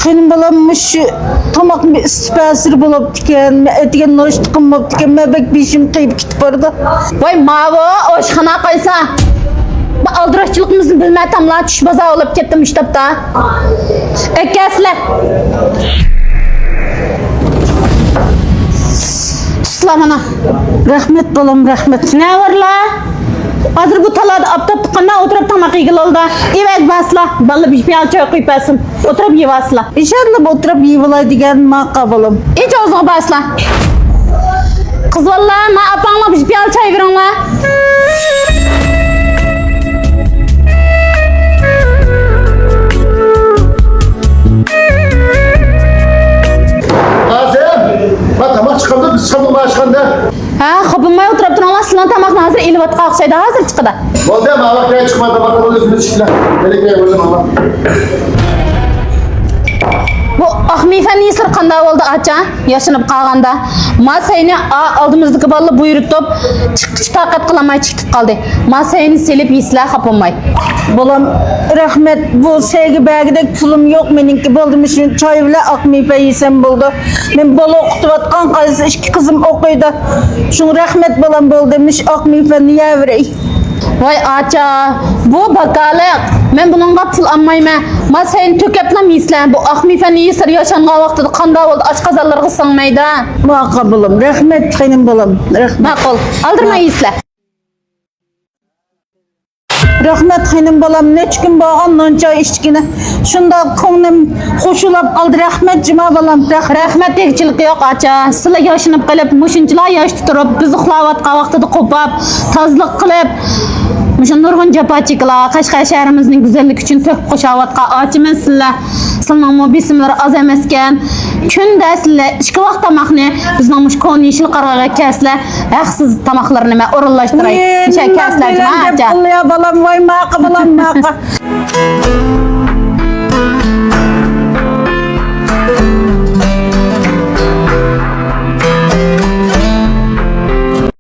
Benim balammış tamak bir ispasır bulup diken, etiken noştukum bulup diken, mebek bişim kıyıp gitip orada. Vay mavi oşxana qaysa. Bu aldıraççılığımızı bilmə tamla düşbaza olup ketdim iştapda. Ekkəslər. Tutlamana. Rahmet balam, rahmet. Ne var la? Hazır bu talada aptap tıkandan oturup tamak ilgili oldu. Evet basla. Balı bir piyal çay koyup basın. Oturup iyi basla. İnşallah oturup yiyivalay diyen maka balam. İç ağzına basla. Kız valla ma apanla bir piyal çay verin la. Bak tamak çıkardı, biz çıkardık çıkardı. Ha, kapınmaya oturup durun la. Sılan tamak hazır. İlvat kalksaydı hazır çıkıdı. Oldu ama bak ya çıkmadı, bak o gözümüz çıktı. Melekeye vurdum ama. Bu Ahmife niye sırkanda oldu aça? Yaşanıp kalganda. Masayını aldığımızdaki balı buyurutup takat kılamay çıktıp kaldı. Masayını silip yisler kapınmay. Balam, rahmet bu sevgi belgideki pulum yok meninki buldum için çay bile akmayıp yesem buldu. Ben balı okutuvatkan kayısı iki kızım okuydu. Şunu rahmet balam bul demiş akmayıp niye verey? Vay aça, bu bakalık. Ben bunun pul anmayma. Masayını tökeplam yisler. Bu Ahmife niye sır yaşanğan vaxtıda kanda oldu. Aç kazarlar kısanmaydı. Maka balam, rahmet benim balam, rahmet. Makul, aldırma yisler. Rahmet benim balam, ne çıkın bağın nonca içkine. Şunda konum hoşulap aldı rahmet cima balam, rahmet. Rahmet tekçilik yok aça. Sıla yaşanıp kalıp, muşuncular yaş tuturup, bizi xulavatqa vaxtıda kopap, tazlık kılıp, muşun nurgun japa çekila, Kaşgar şehrimizin güzellik için tök koşavatqa açımız sizler. Sılmamı bisimler az emesken, künde sizler, işki vaxt tamakni, bizden muş konu yeşil qargaga kesler, əxsiz tamaklarını mən orullaştırayım. Şey kesler cima aça. Balam vay maka balam maka.